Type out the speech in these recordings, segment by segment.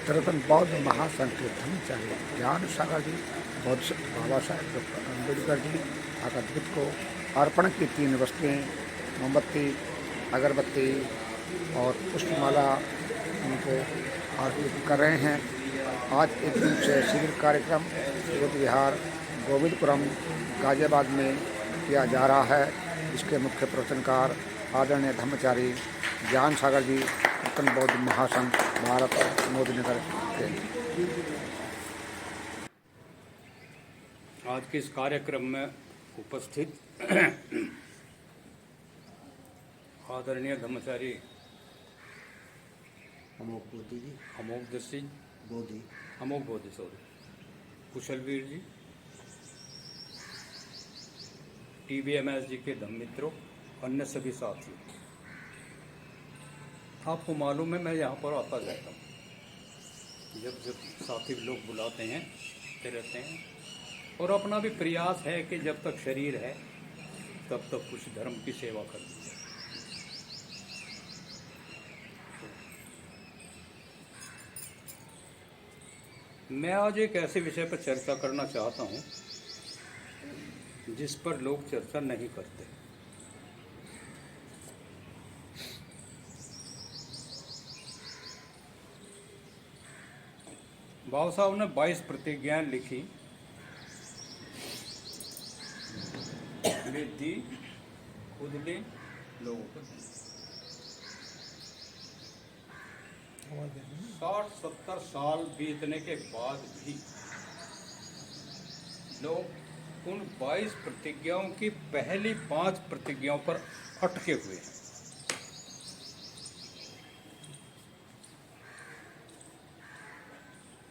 दरअसल बौद्ध महासंघ के धर्माचार्य ज्ञान सागर जी बौद्ध बाबा साहेब डॉक्टर अम्बेडकर जी आकाशदीप को अर्पण की 3 वस्तुएं मोमबत्ती, अगरबत्ती और पुष्पमाला उनको अर्पित कर रहे हैं। आज एक दिन से शिविर कार्यक्रम युद्ध विहार गोविंदपुरम गाजियाबाद में किया जा रहा है। इसके मुख्य प्रवचनकार आदरणीय धर्माचार्य ज्ञान सागर जी, उत्तर बौद्ध महासंघ भारत मोदीनगर के। आज के इस कार्यक्रम में उपस्थित आदरणीय धर्माचार्य अमोघ बोधी कुशलवीर जी, TBMS जी के धम्म मित्रों, अन्य सभी साथियों, आपको मालूम है मैं यहाँ पर आता जाता हूँ। जब साथी लोग बुलाते हैं आते रहते हैं, और अपना भी प्रयास है कि जब तक शरीर है तब तक कुछ धर्म की सेवा करनी है। मैं आज एक ऐसे विषय पर चर्चा करना चाहता हूँ जिस पर लोग चर्चा नहीं करते। बाबा साहब ने 22 प्रतिज्ञाएं लिखी, दी, खुद ली, लोगों को 60-70 साल बीतने के बाद भी लोग उन 22 प्रतिज्ञाओं की पहली 5 प्रतिज्ञाओं पर अटके हुए हैं।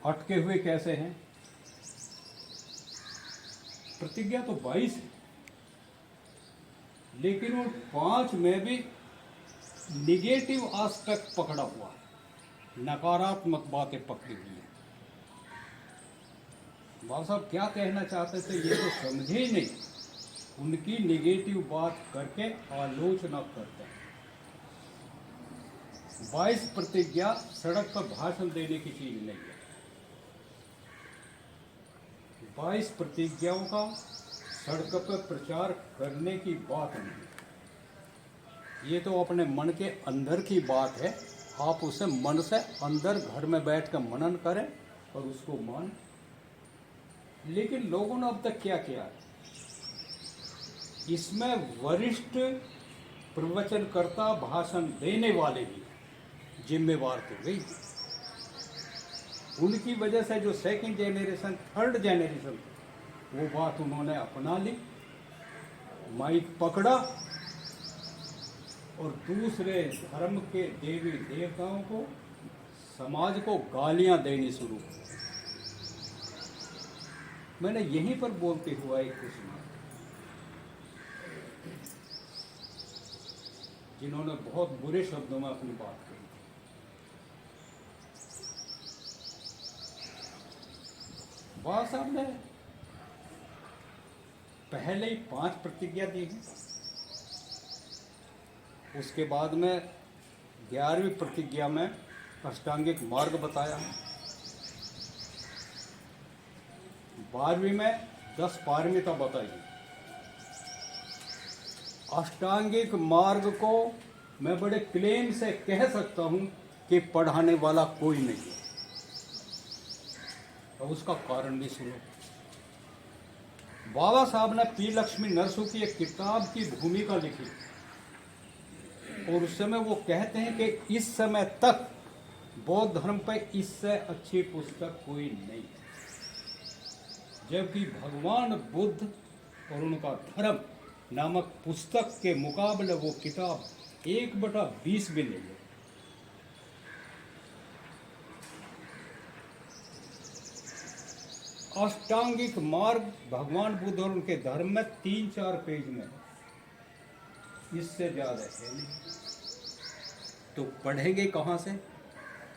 अटके हुए कैसे हैं? प्रतिज्ञा तो 22 है, लेकिन उन 5 में भी निगेटिव एस्पेक्ट पकड़ा हुआ है, नकारात्मक बातें पकड़ी हुई हैं। बाबा साहब क्या कहना चाहते थे ये तो समझे ही नहीं, उनकी निगेटिव बात करके आलोचना करते हैं। 22 प्रतिज्ञा सड़क पर भाषण देने की चीज नहीं है। 22 प्रतिज्ञाओं का सड़क पर प्रचार करने की बात नहीं है। ये तो अपने मन के अंदर की बात है। आप उसे मन से अंदर घर में बैठ कर मनन करें और उसको मान। लेकिन लोगों ने अब तक क्या किया? इसमें वरिष्ठ प्रवचनकर्ता, भाषण देने वाले भी जिम्मेवार तो वही, उनकी वजह से जो सेकंड जनरेशन, थर्ड जनरेशन, वो बात उन्होंने अपना ली, माइक पकड़ा और दूसरे धर्म के देवी देवताओं को, समाज को गालियां देनी शुरू की। मैंने यहीं पर बोलते हुआ एक को सुना, जिन्होंने बहुत बुरे शब्दों में अपनी बात कही। बाबा साहब ने पहले ही 5 प्रतिज्ञा दी है, उसके बाद में 11वीं प्रतिज्ञा में अष्टांगिक मार्ग बताया है, 12वीं में 10 पारमिता बताई। अष्टांगिक मार्ग को मैं बड़े क्लेम से कह सकता हूं कि पढ़ाने वाला कोई नहीं है। अब उसका कारण भी सुनो। बाबा साहब ने पी लक्ष्मी नरसू की एक किताब की भूमिका लिखी, और उस समय वो कहते हैं कि इस समय तक बौद्ध धर्म पर इससे अच्छी पुस्तक कोई नहीं है। जबकि भगवान बुद्ध और उनका धर्म नामक पुस्तक के मुकाबले वो किताब 1/20 भी नहीं है। अष्टांगिक मार्ग भगवान बुद्ध और उनके धर्म में 3-4 पेज में, इससे ज्यादा है नहीं। तो पढ़ेंगे कहाँ से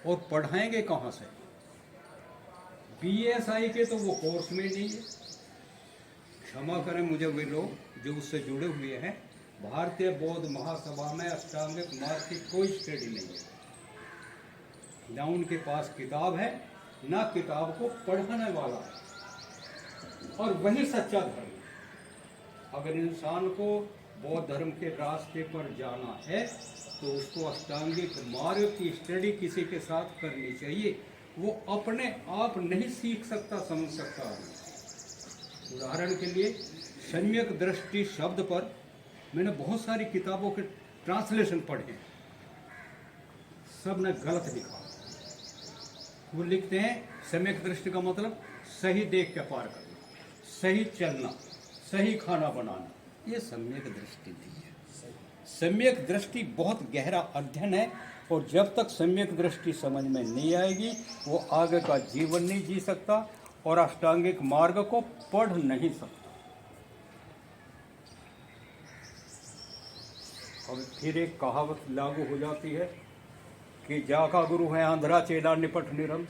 और पढ़ाएंगे कहाँ से? BSI के तो वो कोर्स में नहीं है। क्षमा करें मुझे वे लोग जो उससे जुड़े हुए हैं। भारतीय बौद्ध महासभा में अष्टांगिक मार्ग की कोई स्टडी नहीं है। ना उनके पास किताब है, ना किताब को पढ़ने वाला है। और वही सच्चा धर्म है। अगर इंसान को बौद्ध धर्म के रास्ते पर जाना है तो उसको अष्टांगिक मार्ग की स्टडी किसी के साथ करनी चाहिए। वो अपने आप नहीं सीख सकता, समझ सकता। उदाहरण के लिए सम्यक दृष्टि शब्द पर मैंने बहुत सारी किताबों के ट्रांसलेशन पढ़े हैं, सब ने गलत लिखा। वो लिखते हैं सम्यक दृष्टि का मतलब सही देख के पार करना, सही चलना, सही खाना बनाना। ये सम्यक दृष्टि नहीं है। सम्यक दृष्टि बहुत गहरा अध्ययन है, और जब तक सम्यक दृष्टि समझ में नहीं आएगी वो आगे का जीवन नहीं जी सकता और अष्टांगिक मार्ग को पढ़ नहीं सकता। अब फिर एक कहावत लागू हो जाती है कि जाका गुरु है आंध्रा चेला निपट निरंत,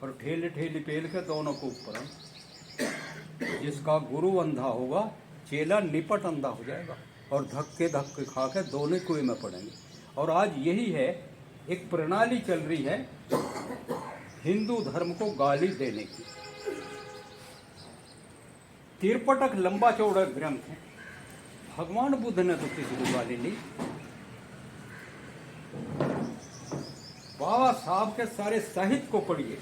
और ठेले ठेली पेल के दोनों को ऊपर। जिसका गुरु अंधा होगा चेला निपट अंधा हो जाएगा, और धक्के धक्के खा के दोनों कुएं में पड़ेंगे। और आज यही है, एक प्रणाली चल रही है हिंदू धर्म को गाली देने की। तिरपटक लंबा चौड़ा ग्रंथ है, भगवान बुद्ध ने तो किसी को गाली नहीं। बाबा साहब के सारे साहित्य को पढ़िए,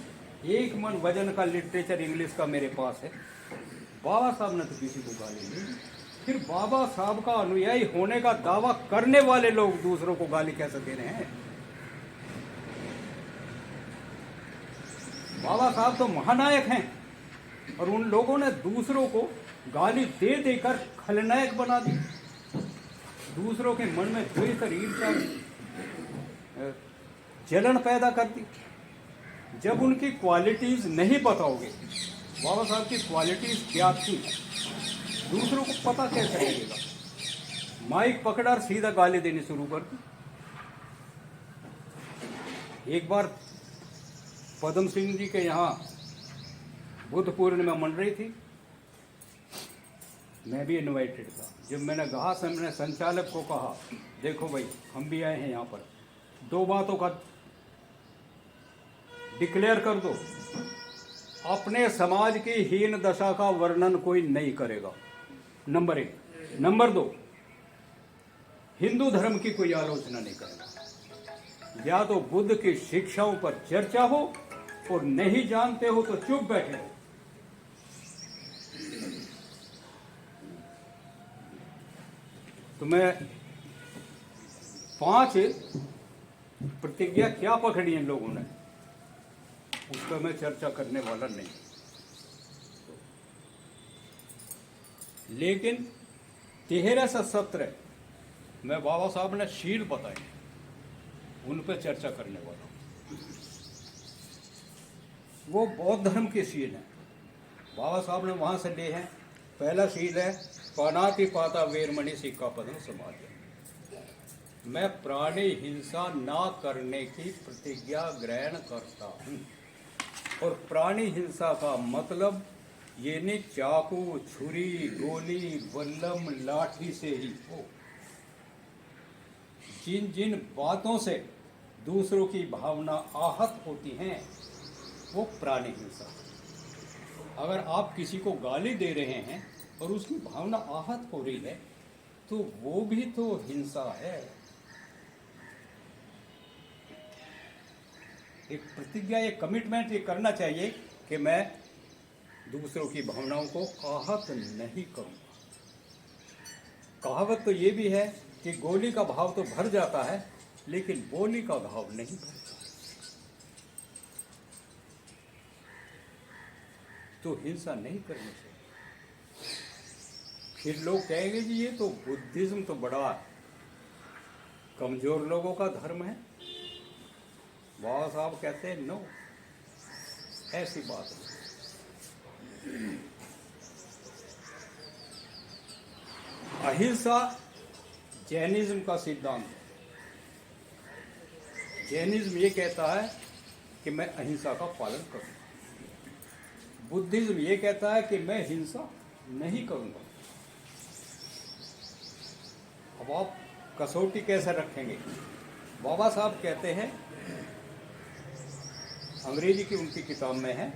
एक मन वजन का लिटरेचर इंग्लिश का मेरे पास है। बाबा साहब ने तो किसी को गाली नहीं। फिर बाबा साहब का अनुयायी होने का दावा करने वाले लोग दूसरों को गाली कैसे दे रहे हैं? बाबा साहब तो महानायक हैं, और उन लोगों ने दूसरों को गाली दे देकर खलनायक बना दी। दूसरों के मन में द्वेष और ईर्ष्या, जलन पैदा कर दी। जब उनकी क्वालिटीज नहीं बताओगे, बाबा साहब की क्वालिटीज क्या थी, दूसरों को पता कैसे लगेगा? माइक पकड़ा और सीधा गाली देनी शुरू कर दी। एक बार पद्म सिंह जी के यहाँ बुद्ध पूर्णिमा मन रही थी, मैं भी इनवाइटेड था। जब मैंने कहा, मैंने संचालक को कहा, देखो भाई हम भी आए हैं यहाँ पर, दो बातों का डिक्लेयर कर दो। अपने समाज की हीन दशा का वर्णन कोई नहीं करेगा, नंबर 1। नंबर 2, हिंदू धर्म की कोई आलोचना नहीं करेगा। या तो बुद्ध की शिक्षाओं पर चर्चा हो, और नहीं जानते हो तो चुप बैठे हो। तो मैं 5 प्रतिज्ञा क्या पकड़ी इन लोगों ने, उस पर मैं चर्चा करने वाला नहीं। लेकिन 13 से 17 मैं बाबा साहब ने शील बताए, उन पर चर्चा करने वाला हूं। वो बौद्ध धर्म के शील हैं, बाबा साहब ने वहां से लिए हैं। पहला शील है पानाति पाता वेरमणि सिक्का पद्म समाज। मैं प्राणी हिंसा ना करने की प्रतिज्ञा ग्रहण करता हूं। और प्राणी हिंसा का मतलब ये नहीं चाकू, छुरी, गोली, बल्लम, लाठी से ही हो। जिन जिन बातों से दूसरों की भावना आहत होती हैं वो प्राणी हिंसा। अगर आप किसी को गाली दे रहे हैं और उसकी भावना आहत हो रही है तो वो भी तो हिंसा है। एक प्रतिज्ञा, एक कमिटमेंट ये करना चाहिए कि मैं दूसरों की भावनाओं को आहत नहीं करूंगा। कहावत तो ये भी है कि गोली का भाव तो भर जाता है लेकिन बोली का भाव नहीं भरता। तो हिंसा नहीं करनी चाहिए। फिर लोग कहेंगे जी ये तो बुद्धिज्म तो बड़ा कमजोर लोगों का धर्म है। बाबा साहब कहते हैं नो, ऐसी बात नहीं। अहिंसा जैनिज्म का सिद्धांत है। जैनिज्म ये कहता है कि मैं अहिंसा का पालन करूंगा। बुद्धिज्म ये कहता है कि मैं हिंसा नहीं करूंगा। अब आप कसौटी कैसे रखेंगे? बाबा साहब कहते हैं अंग्रेजी की उनकी किताब में है,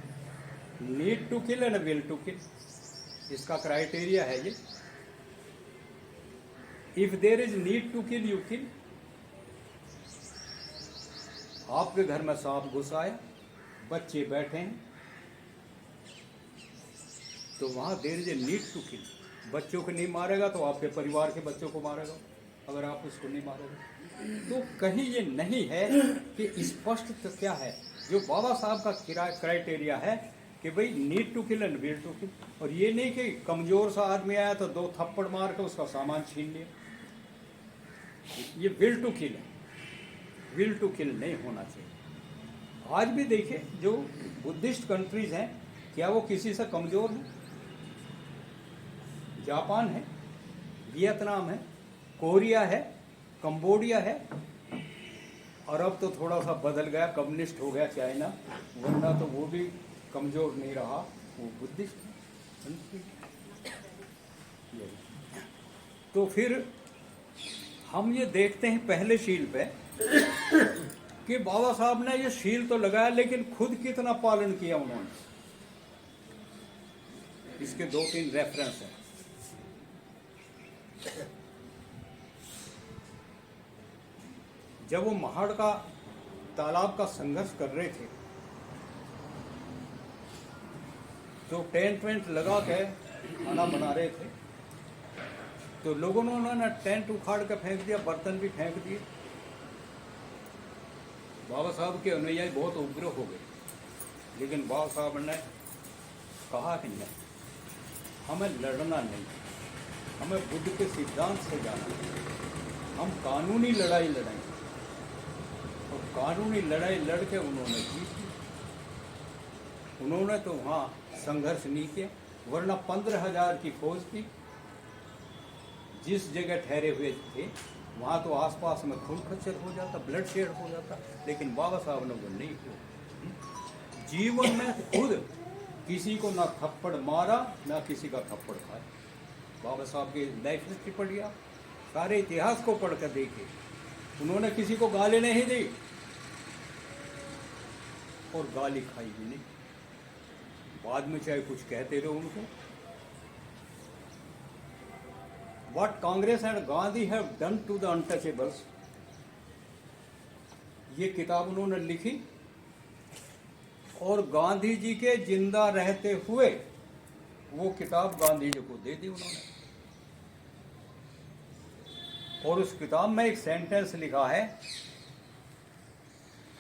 need to kill and will to kill. इसका क्राइटेरिया है ये, if there is need to kill you kill. आपके घर में सांप घुस आया, बच्चे बैठे हैं, तो वहां there is a need to kill. बच्चों को नहीं मारेगा तो आपके परिवार के बच्चों को मारेगा, अगर आप उसको नहीं मारोगे। तो कहीं ये नहीं है कि स्पष्ट तो क्या है, जो बाबा साहब का क्राइटेरिया है कि भाई need to kill and will to kill. और ये नहीं कि कमजोर सा आदमी आया तो 2 थप्पड़ मार के उसका सामान छीन लिया। ये विल टू किल है, विल टू किल नहीं होना चाहिए। आज भी देखिए जो बुद्धिस्ट कंट्रीज हैं, क्या वो किसी से कमजोर है? जापान है, वियतनाम है, कोरिया है, कंबोडिया है, और अब तो थोड़ा सा बदल गया, कम्युनिस्ट हो गया चाइना, वरना तो वो भी कमजोर नहीं रहा, वो बुद्धिस्ट है। तो फिर हम ये देखते हैं पहले शील पे कि बाबा साहब ने ये शील तो लगाया, लेकिन खुद कितना पालन किया उन्होंने। इसके 2-3 रेफरेंस हैं। जब वो महाड़ का तालाब का संघर्ष कर रहे थे, तो टेंट वेंट लगा के खाना बना रहे थे, तो लोगों ने उन्होंने टेंट उखाड़ के फेंक दिया, बर्तन भी फेंक दिए। बाबा साहब के अनुयायी बहुत उग्र हो गए, लेकिन बाबा साहब ने कहा कि नहीं, हमें लड़ना नहीं, हमें बुद्ध के सिद्धांत से जाना है, हम कानूनी लड़ाई लड़ेंगे। और कानूनी लड़ाई लड़के उन्होंने जीत ली। उन्होंने तो वहाँ संघर्ष नहीं किया, वरना 15,000 की फौज थी। जिस जगह ठहरे हुए थे वहाँ तो आसपास में खून खच्चर हो जाता, ब्लड शेड हो जाता, लेकिन बाबा साहब ने वो नहीं किया। जीवन में खुद किसी को ना थप्पड़ मारा, ना किसी का थप्पड़ खाया। बाबा साहब की लाइफ हिस्ट्री पढ़िए, सारे इतिहास को पढ़ कर देखिए, उन्होंने किसी को गाली नहीं दी और गाली खाई भी नहीं। बाद में चाहे कुछ कहते रहो उनको। What Congress and Gandhi have done to the untouchables, ये किताब उन्होंने लिखी और गांधी जी के जिंदा रहते हुए वो किताब गांधी जी को दे दी उन्होंने। और उस किताब में एक सेंटेंस लिखा है,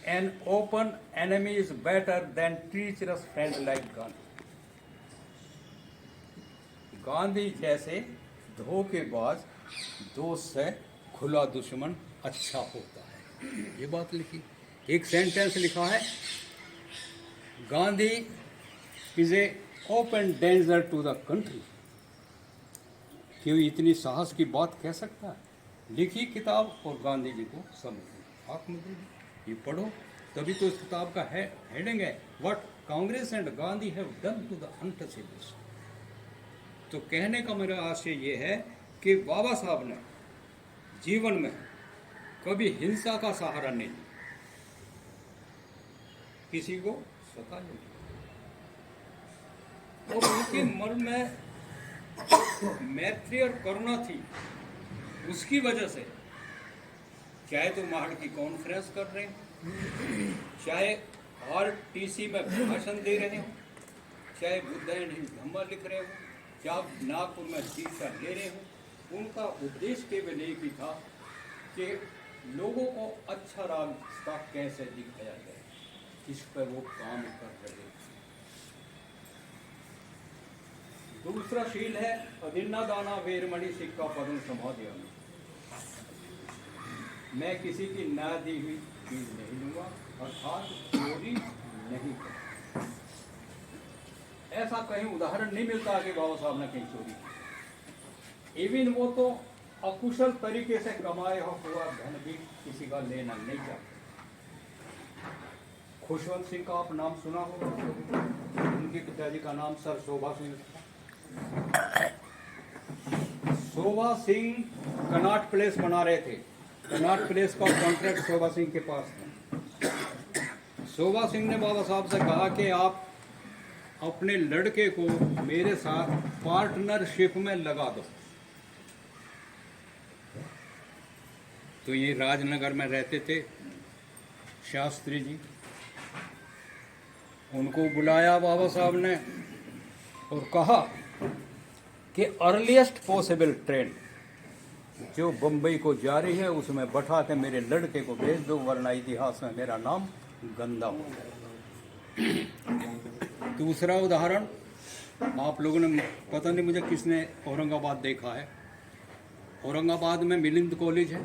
an open enemy is better than treacherous friend like Gandhi. Gandhi जैसे धोखेबाज दोस्त से खुला दुश्मन अच्छा होता है, ये बात लिखी। एक सेंटेंस लिखा है, Gandhi is a open danger to the country. क्यों इतनी साहस की बात कह सकता है? लिखी किताब और गांधी जी को समझ आत्म दे दी। ये पढ़ो, तभी तो इस किताब का हेडिंग है, what Congress and Gandhi have done to the untouchables. तो कहने का मेरा आशय ये है कि बाबा साहब ने जीवन में कभी हिंसा का सहारा नहीं लिया, किसी को सता नहीं, और उनके मन में मैत्री और करुणा थी। उसकी वजह से चाहे तो महाड़ की कॉन्फ्रेंस कर रहे हैं, चाहे RTC में भाषण दे रहे हो, चाहे बुद्ध एंड हिज धम्मा लिख रहे हो, चाहे नागपुर में दीक्षा ले रहे हो, उनका उद्देश्य केवल एक ही था कि लोगों को अच्छा रास्ता कैसे दिखाया जाए, इस पर वो काम कर रहे थे। दूसरा शील है, अदिन्ना दाना वेरमणि सिक्का पद्म समाधि। मैं किसी की ना दी हुई चीज नहीं लूंगा, अर्थात चोरी नहीं करूंगा। ऐसा कहीं उदाहरण नहीं मिलता कि बाबा साहब ने कहीं चोरी की। इवन वो तो अकुशल तरीके से कमाया हुआ धन भी किसी का लेना नहीं चाहते। खुशवंत सिंह का आप नाम सुना होगा, उनके पिताजी का नाम सर शोभा सिंह था। शोभा सिंह कनॉट प्लेस बना रहे थे, कनॉट प्लेस का कॉन्ट्रैक्ट शोभा सिंह के पास था। शोभा सिंह ने बाबा साहब से कहा कि आप अपने लड़के को मेरे साथ पार्टनरशिप में लगा दो। तो ये राजनगर में रहते थे शास्त्री जी, उनको बुलाया बाबा साहब ने और कहा कि अर्लीस्ट पॉसिबल ट्रेन जो बम्बई को जा रही है उसमें बैठा के मेरे लड़के को भेज दो, वरना इतिहास में मेरा नाम गंदा हो जाएगा। दूसरा उदाहरण, आप लोगों ने, पता नहीं मुझे किसने औरंगाबाद देखा है, औरंगाबाद में मिलिंद कॉलेज है।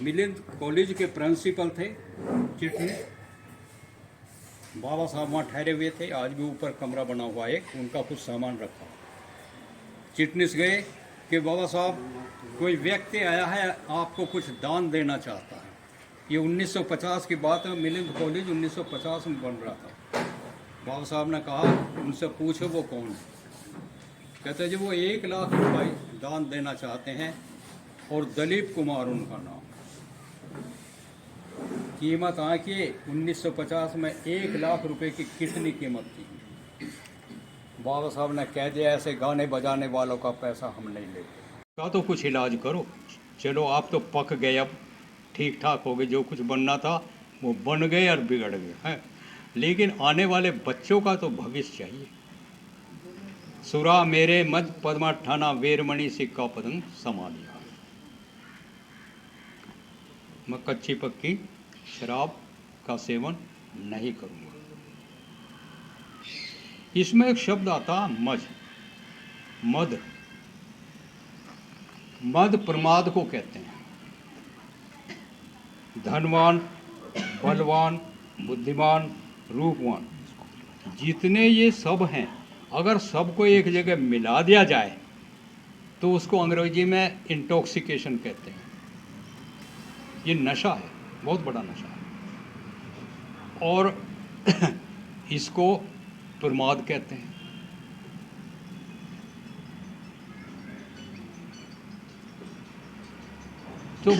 मिलिंद कॉलेज के प्रिंसिपल थे चिटनी, बाबा साहब वहाँ ठहरे हुए थे, आज भी ऊपर कमरा बना हुआ है, उनका कुछ सामान रखा। चिटनीस गए कि बाबा साहब कोई व्यक्ति आया है आपको कुछ दान देना चाहता है। ये 1950 की बात है, मिलिंद कॉलेज 1950 में बन रहा था। बाबा साहब ने कहा उनसे पूछो वो कौन है। कहते जी वो 1 लाख रुपए दान देना चाहते हैं और दलीप कुमार उनका नाम। कीमत आके 1950 में 1 लाख रुपए की कितनी कीमत थी। बाबा साहब ने कह दिया ऐसे गाने बजाने वालों का पैसा हम नहीं लेते, का तो कुछ इलाज करो। चलो आप तो पक गए, अब ठीक ठाक हो गए, जो कुछ बनना था वो बन गए और बिगड़ गए हैं, लेकिन आने वाले बच्चों का तो भविष्य चाहिए। सुरा मेरे मद पद्मा ठाना वीरमणि सिक्का पदंग समा दिया। मैं कच्ची पक्की शराब का सेवन नहीं करूँगा। इसमें एक शब्द आता मद। मद प्रमाद को कहते हैं। धनवान, बलवान, बुद्धिमान, रूपवान, जितने ये सब हैं, अगर सबको एक जगह मिला दिया जाए तो उसको अंग्रेजी में इंटॉक्सिकेशन कहते हैं। ये नशा है, बहुत बड़ा नशा है, और इसको प्रमाद कहते हैं। तो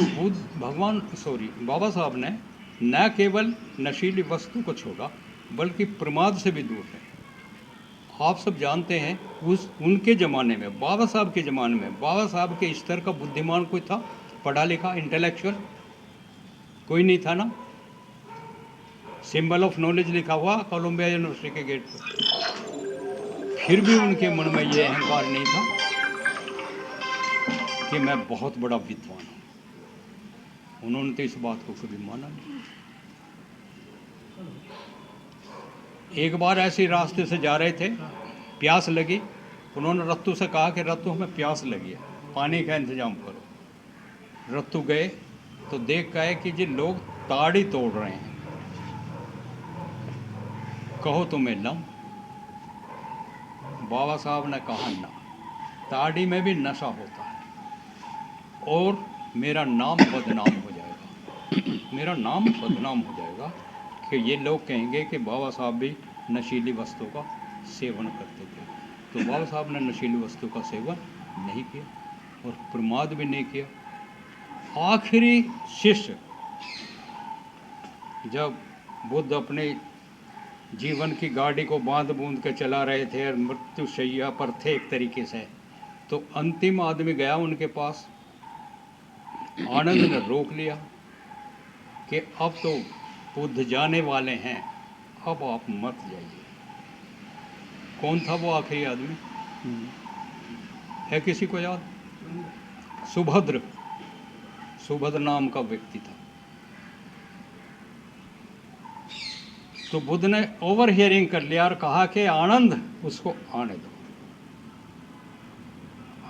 बाबा साहब ने न केवल नशीली वस्तु को छोड़ा बल्कि प्रमाद से भी दूर रहे। आप सब जानते हैं उनके ज़माने में, बाबा साहब के ज़माने में, बाबा साहब के स्तर का बुद्धिमान कोई था? पढ़ा लिखा इंटेलेक्चुअल कोई नहीं था ना। सिंबल ऑफ नॉलेज लिखा हुआ कोलंबिया यूनिवर्सिटी के गेट पर। फिर भी उनके मन में ये अहंकार नहीं था कि मैं बहुत बड़ा विद्वान हूँ। उन्होंने तो इस बात को कभी माना नहीं। एक बार ऐसे रास्ते से जा रहे थे, प्यास लगी, उन्होंने रत्तू से कहा कि रत्तू हमें प्यास लगी है, पानी का इंतजाम करो। रत्तू गए तो देख गए कि जी लोग ताड़ी तोड़ रहे हैं, कहो तो मैं लाऊं। बाबा साहब ने कहा ना, ताड़ी में भी नशा होता है और मेरा नाम बदनाम हो जाएगा। मेरा नाम बदनाम हो जाएगा कि ये लोग कहेंगे कि बाबा साहब भी नशीली वस्तु का सेवन करते थे। तो बाबा साहब ने नशीली वस्तु का सेवन नहीं किया और प्रमाद भी नहीं किया। आखिरी शिष्य जब बुद्ध अपने जीवन की गाड़ी को बांध बूंद के चला रहे थे और मृत्यु शैया पर थे एक तरीके से, तो अंतिम आदमी गया उनके पास। आनंद ने रोक लिया कि अब तो बुद्ध जाने वाले हैं, अब आप मत जाइए। कौन था वो आखिरी आदमी? है किसी को याद? सुभद्र नाम का व्यक्ति था। तो बुद्ध ने ओवर हियरिंग कर लिया और कहा कि आनंद उसको आने दो।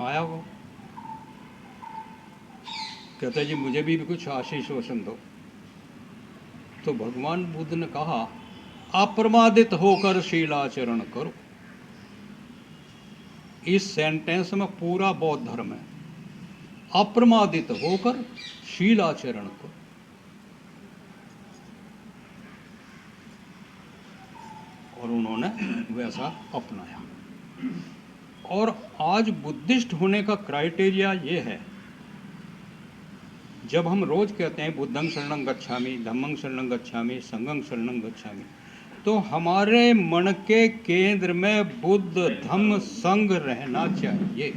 आया वो, कहते जी मुझे भी कुछ आशीष वचन दो। तो भगवान बुद्ध ने कहा अप्रमादित होकर शीलाचरण करो। इस सेंटेंस में पूरा बौद्ध धर्म है। अप्रमादित होकर शीलाचरण करो। और उन्होंने वैसा अपनाया। और आज बुद्धिस्ट होने का क्राइटेरिया ये है जब हम रोज कहते हैं बुद्धं शरणं गच्छामि, धम्मं शरणं गच्छामि, संघं शरणं गच्छामि, तो हमारे मन के केंद्र में बुद्ध धम्म संघ रहना चाहिए।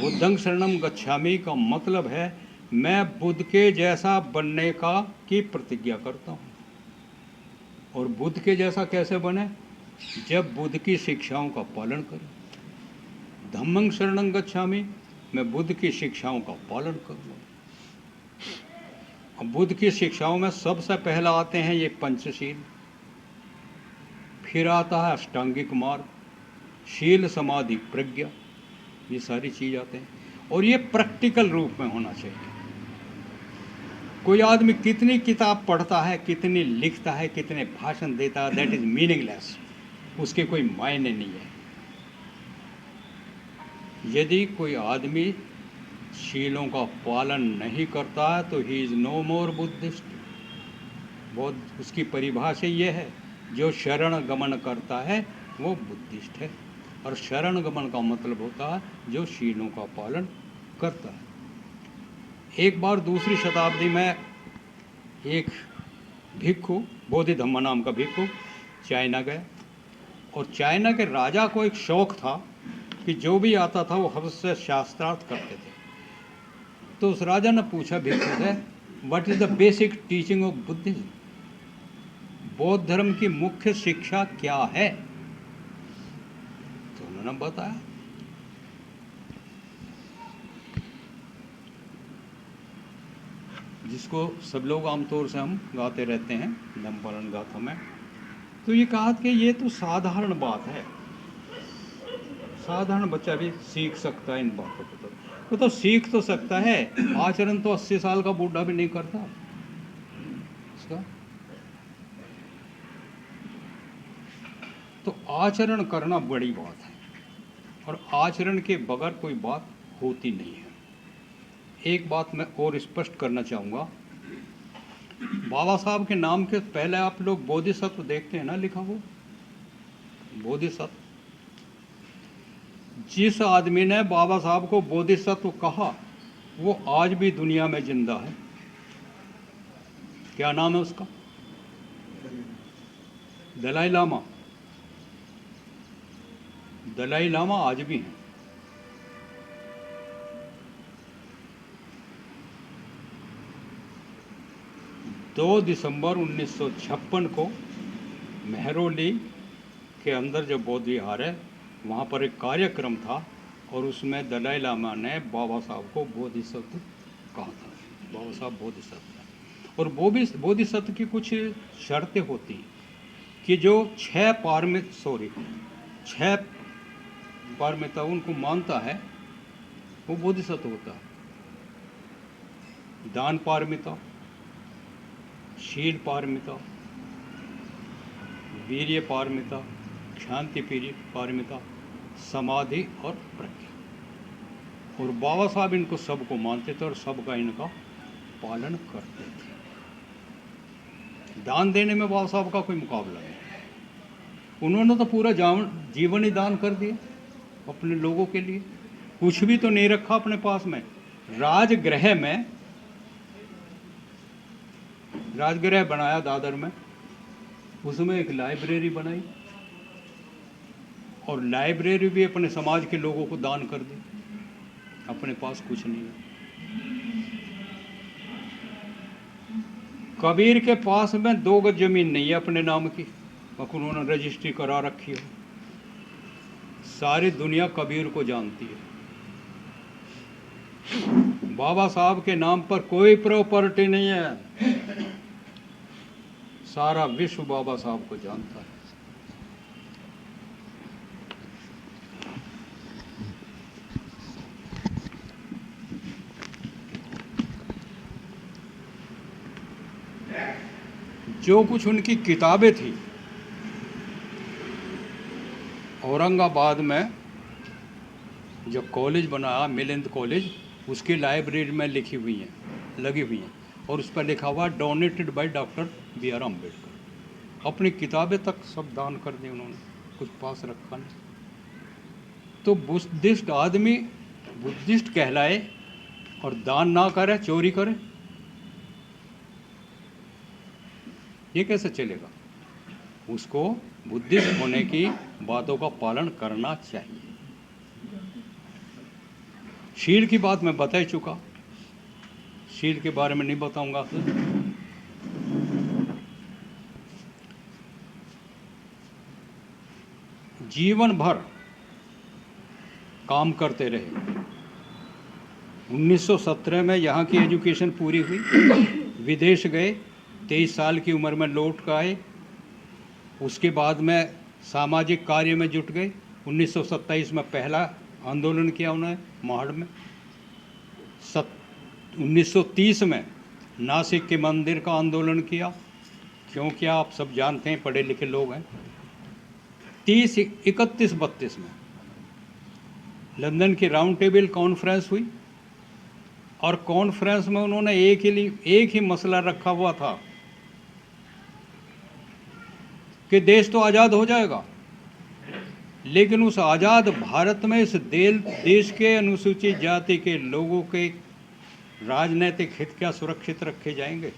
बुद्धं शरणं गच्छामि का मतलब है मैं बुद्ध के जैसा बनने का की प्रतिज्ञा करता हूँ। और बुद्ध के जैसा कैसे बने? जब बुद्ध की शिक्षाओं का पालन करें। धम्मं शरणं गच्छामि, मैं बुद्ध की शिक्षाओं का पालन करूँगा। अब बुद्ध की शिक्षाओं में सबसे पहला आते हैं ये पंचशील, फिर आता है अष्टांगिक मार्ग, शील समाधि प्रज्ञा, ये सारी चीज आते हैं। और ये प्रैक्टिकल रूप में होना चाहिए। कोई आदमी कितनी किताब पढ़ता है, कितनी लिखता है, कितने भाषण देता है, दैट इज मीनिंगलेस, उसके कोई मायने नहीं है। यदि कोई आदमी शीलों का पालन नहीं करता है तो ही इज नो मोर बुद्धिस्ट। बहुत उसकी परिभाषा ये है, जो शरण गमन करता है वो बुद्धिस्ट है। और शरण गमन का मतलब होता है जो शीलों का पालन करता है। एक बार दूसरी शताब्दी में एक भिक्षु, बोधिधम्मा नाम का भिक्षु चाइना गया, और चाइना के राजा को एक शौक था कि जो भी आता था वो हमसे शास्त्रार्थ करते थे। तो उस राजा ने पूछा भिक्षु से, what is the basic teaching of Buddhism? बौद्ध धर्म की मुख्य शिक्षा क्या है? तो उन्होंने बताया। जिसको सब लोग आमतौर से हम गाते रहते हैं धम्मपालन गाथा में। तो ये कहा कि ये तो साधारण बात है, साधारण बच्चा भी सीख सकता है इन बातों को। तो सीख तो सकता है, आचरण तो 80 साल का बूढ़ा भी नहीं करता इसका। तो आचरण करना बड़ी बात है, और आचरण के बगैर कोई बात होती नहीं है। एक बात मैं और स्पष्ट करना चाहूँगा, बाबा साहब के नाम के पहले आप लोग बोधिसत्व देखते हैं ना लिखा हो, बोधिसत्व। जिस आदमी ने बाबा साहब को बोधिसत्व कहा वो आज भी दुनिया में जिंदा है। क्या नाम है उसका? दलाई लामा। दलाई लामा आज भी हैं। दो दिसंबर 1956 को मेहरौली के अंदर जो बौद्ध विहार है वहाँ पर एक कार्यक्रम था, और उसमें दलाई लामा ने बाबा साहब को बोधिसत्व कहा था। बाबा साहब बोधिसत्व। और वो भी बोधिसत्व की कुछ शर्तें होती कि जो 6 पारमिता उनको मानता है वो बोधिसत्व होता है। दान पारमिता, शील पारमिता, वीर्य पारमिता, शांति पारमिता, समाधि और प्रज्ञा। और बाबा साहब इनको सबको मानते थे और सबका इनका पालन करते थे। दान देने में बाबा साहब का कोई मुकाबला नहीं। उन्होंने तो पूरा जीवन ही दान कर दिया अपने लोगों के लिए, कुछ भी तो नहीं रखा अपने पास में। राजगृह बनाया दादर में, उसमें एक लाइब्रेरी बनाई, और लाइब्रेरी भी अपने समाज के लोगों को दान कर दी। अपने पास कुछ नहीं है। कबीर के पास में 2 गज जमीन नहीं है अपने नाम की, उन्होंने रजिस्ट्री करा रखी है। सारी दुनिया कबीर को जानती है। बाबा साहब के नाम पर कोई प्रॉपर्टी नहीं है। सारा विश्व बाबा साहब को जानता है। जो कुछ उनकी किताबें थी, औरंगाबाद में जो कॉलेज बनाया मिलिंद कॉलेज, उसकी लाइब्रेरी में लगी हुई हैं, और उस पर लिखा हुआ donated by doctor B.R. Ambedkar. अपनी किताबें तक सब दान कर दी उन्होंने, कुछ पास रखा नहीं। तो बुद्धिस्ट आदमी बुद्धिस्ट कहलाए और दान ना करे, चोरी करे, ये कैसे चलेगा? उसको बुद्धिस्ट होने की बातों का पालन करना चाहिए। शील की बात मैं बता ही चुका, शील के बारे में नहीं बताऊंगा। जीवन भर काम करते रहे। 1917 में यहाँ की एजुकेशन पूरी हुई, विदेश गए, 23 साल की उम्र में लौट कर आए। उसके बाद में सामाजिक कार्य में जुट गए। 1927 में पहला आंदोलन किया उन्होंने महाड़ में। 1930 में नासिक के मंदिर का आंदोलन किया, क्योंकि आप सब जानते हैं, पढ़े लिखे लोग हैं। 31-32 में लंदन की राउंड टेबल कॉन्फ्रेंस हुई, और कॉन्फ्रेंस में उन्होंने एक ही मसला रखा हुआ था कि देश तो आज़ाद हो जाएगा, लेकिन उस आज़ाद भारत में इस देश के अनुसूचित जाति के लोगों के राजनीतिक हित क्या सुरक्षित रखे जाएंगे?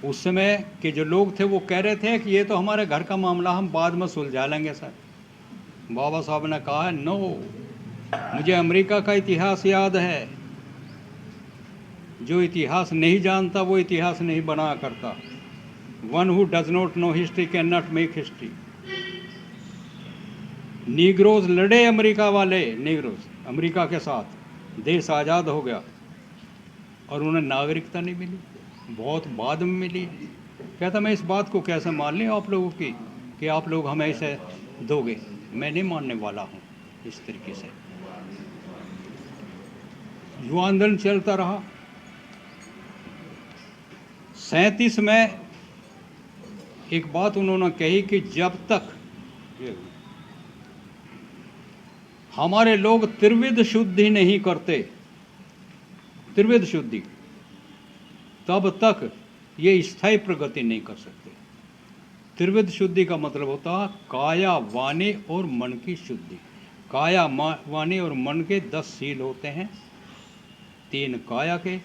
उस समय के जो लोग थे वो कह रहे थे कि ये तो हमारे घर का मामला, हम बाद में सुलझा लेंगे सर। बाबा साहब ने कहा, नो, मुझे अमेरिका का इतिहास याद है। जो इतिहास नहीं जानता वो इतिहास नहीं बना करता। One who does not know history can not make history. Negroes लड़े, अमेरिका वाले नीग्रोज अमेरिका के साथ, देश आज़ाद हो गया, और उन्हें नागरिकता नहीं मिली, बहुत बाद में मिली। कहता मैं इस बात को कैसे मान लें आप लोगों की कि आप लोग हमें इसे दोगे? मैं नहीं मानने वाला हूँ इस तरीके से। युवा आंदोलन चलता रहा। 37 में एक बात उन्होंने कही कि जब तक हमारे लोग त्रिविध शुद्धि नहीं करते, त्रिविध शुद्धि, तब तक ये स्थायी प्रगति नहीं कर सकते। त्रिविध शुद्धि का मतलब होता है काया, वाणी और मन की शुद्धि। काया, वाणी और मन के 10 शील होते हैं। 3 काया के,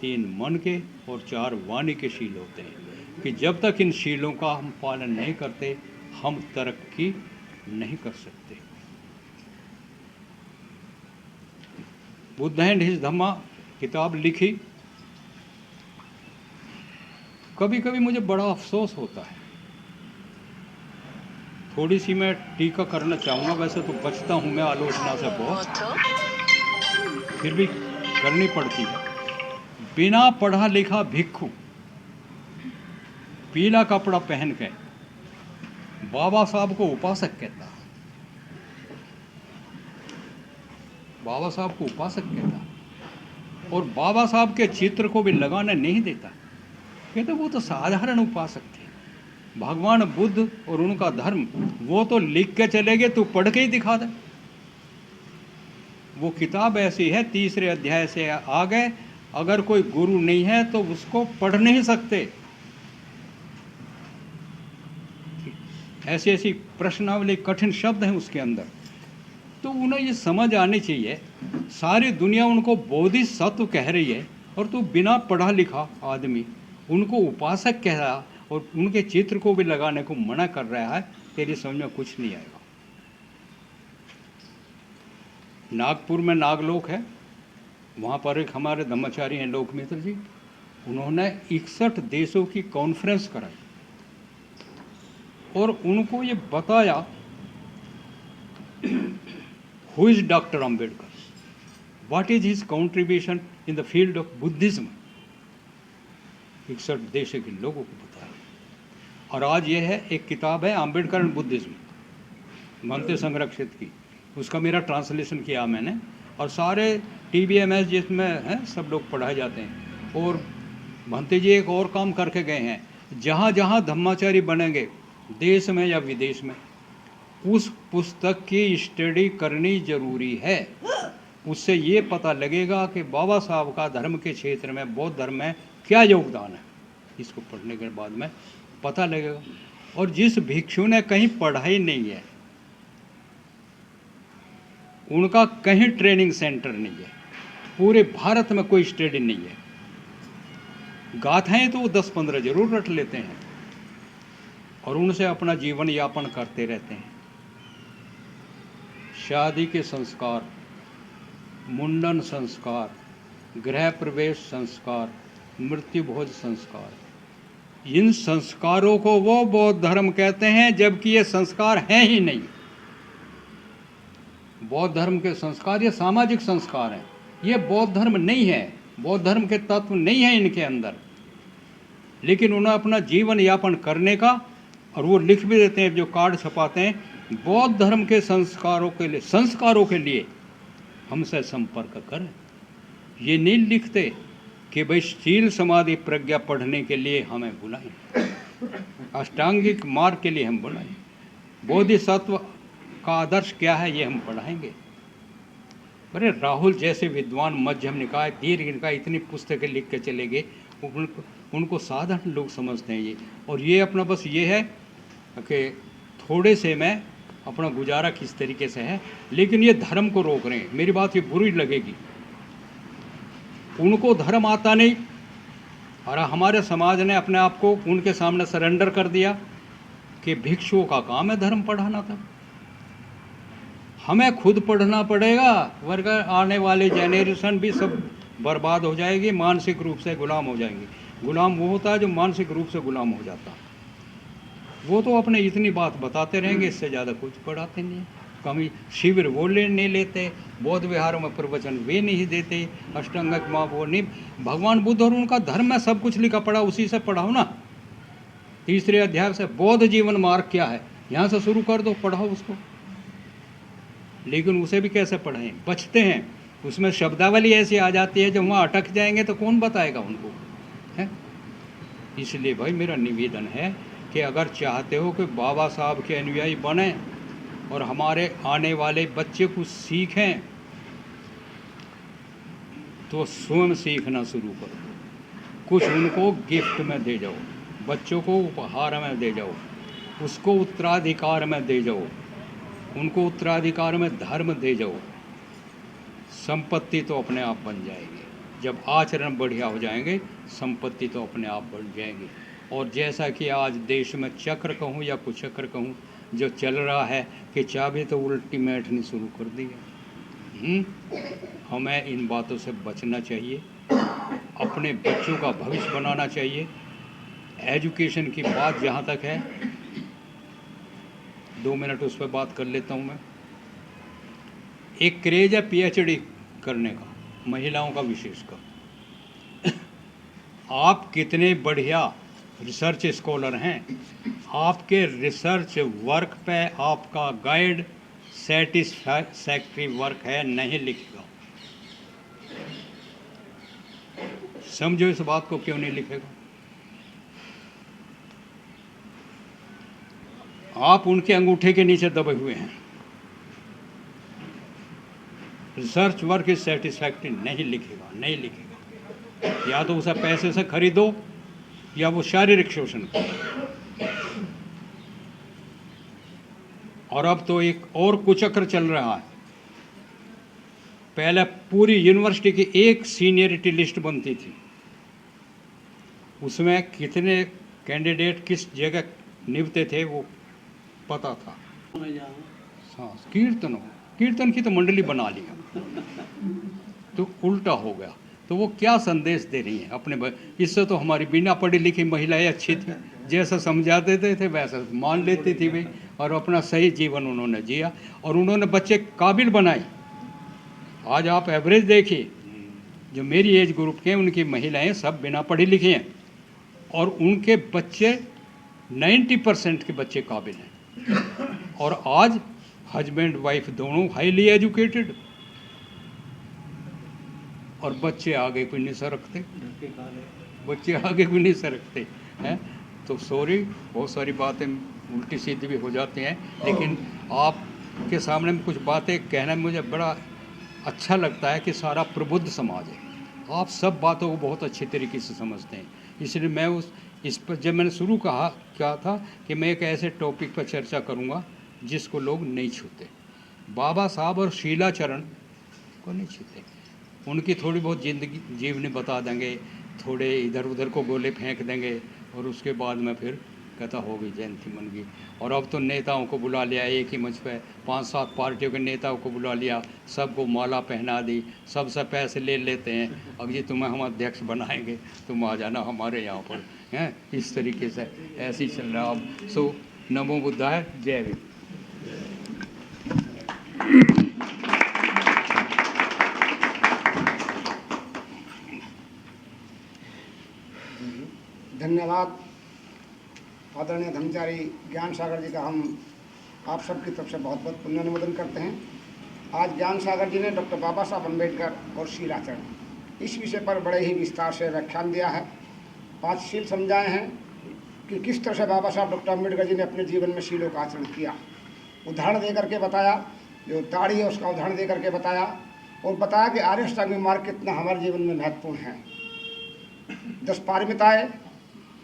3 मन के और 4 वाणी के शील होते हैं, कि जब तक इन शीलों का हम पालन नहीं करते, हम तरक्की नहीं कर सकते। बुद्ध एंड हिज धम्मा किताब लिखी। कभी कभी मुझे बड़ा अफसोस होता है, थोड़ी सी मैं टीका करना चाहूँगा, वैसे तो बचता हूँ मैं आलोचना से बहुत, फिर भी करनी पड़ती है। बिना पढ़ा लिखा भिक्खु पीला कपड़ा पहन के बाबा साहब को उपासक कहता, बाबा साहब को उपासक कहता, और बाबा साहब के चित्र को भी लगाने नहीं देता। कहते वो तो साधारण उपासक थे। भगवान बुद्ध और उनका धर्म वो तो लिख के चले गए, तू पढ़ के ही दिखा दे। वो किताब ऐसी है, 3रे अध्याय से आ गए, अगर कोई गुरु नहीं है तो उसको पढ़ नहीं सकते। ऐसी ऐसी प्रश्नावली, कठिन शब्द हैं उसके अंदर। तो उन्हें ये समझ आनी चाहिए, सारी दुनिया उनको बोधिसत्व कह रही है, और तू बिना पढ़ा लिखा आदमी उनको उपासक कह रहा, और उनके चित्र को भी लगाने को मना कर रहा है। तेरी समझ में कुछ नहीं आएगा। नागपुर में नागलोक है, वहाँ पर एक हमारे धम्माचारी हैं लोकमित्र जी, उन्होंने 61 देशों की कॉन्फ्रेंस कराई, और उनको ये बताया who is doctor Ambedkar, what is his contribution in the field of Buddhism. 61 देशों के लोगों को बताया। और आज ये है, एक किताब है अम्बेडकर एंड बुद्धिज्म, भंते संरक्षित की, उसका मेरा ट्रांसलेशन किया मैंने, और सारे TBMS जिसमें हैं सब लोग पढ़ाए जाते हैं। और भंते जी एक और काम करके गए हैं, जहाँ जहाँ धम्माचारी बनेंगे देश में या विदेश में, उस पुस्तक की स्टडी करनी जरूरी है। उससे ये पता लगेगा कि बाबा साहब का धर्म के क्षेत्र में, बौद्ध धर्म में क्या योगदान है। इसको पढ़ने के बाद में पता लगेगा। और जिस भिक्षु ने कहीं पढ़ाई नहीं है, उनका कहीं ट्रेनिंग सेंटर नहीं है, पूरे भारत में कोई स्टडी नहीं है। गाथाएं तो वो 10-15 जरूर रट लेते हैं और उनसे अपना जीवन यापन करते रहते हैं। शादी के संस्कार, मुंडन संस्कार, गृह प्रवेश संस्कार, मृत्यु भोज संस्कार, इन संस्कारों को वो बौद्ध धर्म कहते हैं, जबकि ये संस्कार हैं ही नहीं। बौद्ध धर्म के संस्कार ये सामाजिक संस्कार हैं, ये बौद्ध धर्म नहीं है। बौद्ध धर्म के तत्व नहीं है इनके अंदर, लेकिन उन्हें अपना जीवन यापन करने का, और वो लिख भी देते हैं, जो कार्ड छपाते हैं, बौद्ध धर्म के संस्कारों के लिए हमसे संपर्क करें। ये नहीं लिखते कि भाई शील समाधि प्रज्ञा पढ़ने के लिए हमें बुलाएं, अष्टांगिक मार्ग के लिए हम बुलाएं, बोधिसत्व का आदर्श क्या है ये हम पढ़ाएंगे। अरे राहुल जैसे विद्वान मध्यम निकाय, दीर्घ निकाय इतनी पुस्तकें लिख के चले गए, उनको साधारण लोग समझते हैं ये। और ये अपना बस ये है कि थोड़े से में अपना गुजारा किस तरीके से है, लेकिन ये धर्म को रोक रहे हैं। मेरी बात ये बुरी लगेगी, उनको धर्म आता नहीं, और हमारे समाज ने अपने आप को उनके सामने सरेंडर कर दिया कि भिक्षुओं का काम है धर्म पढ़ाना। था हमें खुद पढ़ना पड़ेगा, वरना आने वाली जेनरेशन भी सब बर्बाद हो जाएगी, मानसिक रूप से गुलाम हो जाएंगे। गुलाम वो होता है जो मानसिक रूप से गुलाम हो जाता है। वो तो अपने इतनी बात बताते रहेंगे, इससे ज़्यादा कुछ पढ़ाते नहीं। कमी शिविर वो नहीं लेते, बौद्ध विहारों में प्रवचन वे नहीं देते, अष्टांगिक माँ वो नहीं। भगवान बुद्ध और उनका धर्म में सब कुछ लिखा पड़ा, उसी से पढ़ाओ ना। 3 अध्याय से बौद्ध जीवन मार्ग क्या है, यहाँ से शुरू कर दो, पढ़ाओ उसको। लेकिन उसे भी कैसे पढ़ाएं, बचते हैं उसमें शब्दावली ऐसी आ जाती है, जब वहाँ अटक जाएंगे तो कौन बताएगा उनको, है। इसलिए भाई मेरा निवेदन है कि अगर चाहते हो कि बाबा साहब के अनुयायी बने और हमारे आने वाले बच्चे कुछ सीखें, तो स्वयं सीखना शुरू करो। कुछ उनको गिफ्ट में दे जाओ, बच्चों को उपहार में दे जाओ, उसको उत्तराधिकार में दे जाओ, उनको उत्तराधिकार में धर्म दे जाओ। संपत्ति तो अपने आप बन जाएगी। जब आचरण बढ़िया हो जाएंगे, संपत्ति तो अपने आप बढ़ जाएगी। और जैसा कि आज देश में चक्र कहूँ या कुचक्र कहूँ जो चल रहा है, कि चाबी तो उल्टी बैठनी शुरू कर दी है। हमें इन बातों से बचना चाहिए, अपने बच्चों का भविष्य बनाना चाहिए। एजुकेशन की बात जहाँ तक है, 2 मिनट उस पर बात कर लेता हूँ मैं। एक क्रेज है पीएचडी करने का, महिलाओं का विशेषकर। आप कितने बढ़िया रिसर्च स्कॉलर हैं, आपके रिसर्च वर्क पे आपका गाइड सेटिस्फैक्टरी वर्क है नहीं लिखेगा। समझो इस बात को, क्यों नहीं लिखेगा। आप उनके अंगूठे के नीचे दबे हुए हैं। रिसर्च वर्क इज सेटिस्फैक्टरी नहीं लिखेगा, नहीं लिखेगा। या तो उसे पैसे से खरीदो या वो शारीरिक शोषण करो। और अब तो एक और कुचक्र चल रहा है। पहले पूरी यूनिवर्सिटी की एक सीनियरिटी लिस्ट बनती थी, उसमें कितने कैंडिडेट किस जगह निभते थे वो पता था। हाँ, कीर्तन की तो मंडली बना लिया, तो उल्टा हो गया। तो वो क्या संदेश दे रही हैं अपने इससे तो हमारी बिना पढ़ी लिखी महिलाएं अच्छी थी, जैसा समझा देते थे वैसा मान लेती थी भाई, और अपना सही जीवन उन्होंने जिया और उन्होंने बच्चे काबिल बनाए। आज आप एवरेज देखिए, जो मेरी एज ग्रुप के उनकी महिलाएं सब बिना पढ़ी लिखी हैं, और उनके बच्चे 90% के बच्चे काबिल हैं। और आज हस्बैंड वाइफ दोनों हाईली एजुकेटेड, और बच्चे आगे कोई नहीं सरकते, बच्चे आगे कोई नहीं सरकते हैं। तो सॉरी, बहुत सारी बातें उल्टी सीधी भी हो जाती हैं, लेकिन आपके सामने में कुछ बातें कहना मुझे बड़ा अच्छा लगता है कि सारा प्रबुद्ध समाज है, आप सब बातों को बहुत अच्छी तरीके से समझते हैं। इसलिए मैं इस पर जब मैंने शुरू कहा था कि मैं एक ऐसे टॉपिक पर चर्चा करूंगा जिसको लोग नहीं छूते। बाबा साहब और शीलाचरण को नहीं छूते। उनकी थोड़ी बहुत जिंदगी जीवनी बता देंगे, थोड़े इधर उधर को गोले फेंक देंगे और उसके बाद में फिर कथा होगी, जयंती मन की। और अब तो नेताओं को बुला लिया एक ही मंच पे, 5-7 पार्टियों के नेताओं को बुला लिया, सबको माला पहना दी, सबसे पैसे ले लेते हैं। अब ये तुम्हें हम अध्यक्ष बनाएंगे, तुम आ जाना हमारे यहाँ पर, हैं। इस तरीके से ऐसे ही चल रहा अब। सो नमो बुद्धाय, जय भीम। धन्यवाद आदरणीय धर्मचारी ज्ञान सागर जी का हम आप सबकी तरफ से बहुत बहुत पुण्यनुमोदन करते हैं। आज ज्ञान सागर जी ने डॉक्टर बाबा साहब अम्बेडकर और शीलाचरण इस विषय पर बड़े ही विस्तार से व्याख्यान दिया है। 5 शील समझाए हैं कि किस तरह से बाबा साहब डॉक्टर अम्बेडकर जी ने अपने जीवन में शीलों का आचरण किया, उदाहरण दे करके बताया, जो ताड़ी है उसका उदाहरण दे करके बताया, और बताया कि आर्य अष्टांगिक मार्ग कितना हमारे जीवन में महत्वपूर्ण है। 10 पारमिताएँ,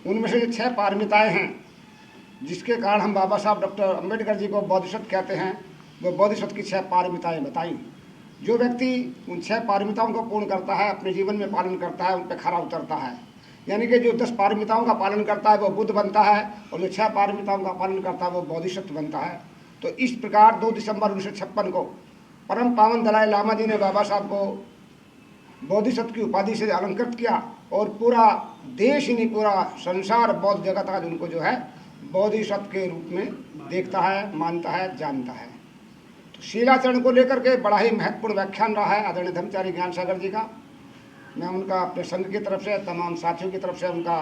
उनमें से जो 6 पारमिताएँ हैं जिसके कारण हम बाबा साहब डॉक्टर अम्बेडकर जी को बोधिसत्व कहते हैं, वो बोधिसत्व की 6 पारमिताएँ बताई। जो व्यक्ति उन 6 पारमिताओं को पूर्ण करता है, अपने जीवन में पालन करता है, उन पर खरा उतरता है, यानी कि जो 10 पारमिताओं का पालन करता है वो बुद्ध बनता है, और जो 6 पारमिताओं का पालन करता है वो बोधिसत्व बनता है। तो इस प्रकार 2 दिसंबर 1956 को परम पावन दलाई लामा जी ने बाबा साहब को बोधिसत्व की उपाधि से अलंकृत किया, और पूरा देश ही नहीं पूरा संसार बौद्ध जगत आज उनको जो है बोधिसत्व के रूप में देखता है, मानता है, जानता है। तो शीलाचरण को लेकर के बड़ा ही महत्वपूर्ण व्याख्यान रहा है आदरणीय धर्मचारी ज्ञान सागर जी का। मैं उनका अपने संघ की तरफ से, तमाम साथियों की तरफ से उनका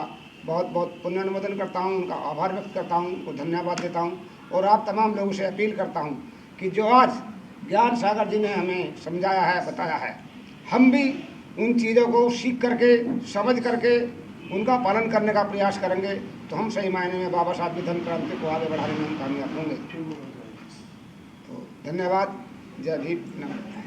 बहुत बहुत पुण्यनुमोदन करता हूँ, उनका आभार व्यक्त करता हूँ, उनको धन्यवाद देता हूँ। और आप तमाम लोगों से अपील करता हूँ कि जो आज ज्ञान सागर जी ने हमें समझाया है, बताया है, हम भी उन चीज़ों को सीख करके, समझ करके उनका पालन करने का प्रयास करेंगे, तो हम सही मायने में बाबा साहब की धर्म क्रांति को आगे बढ़ाने में हम कामयाब होंगे। तो धन्यवाद। जय भीम।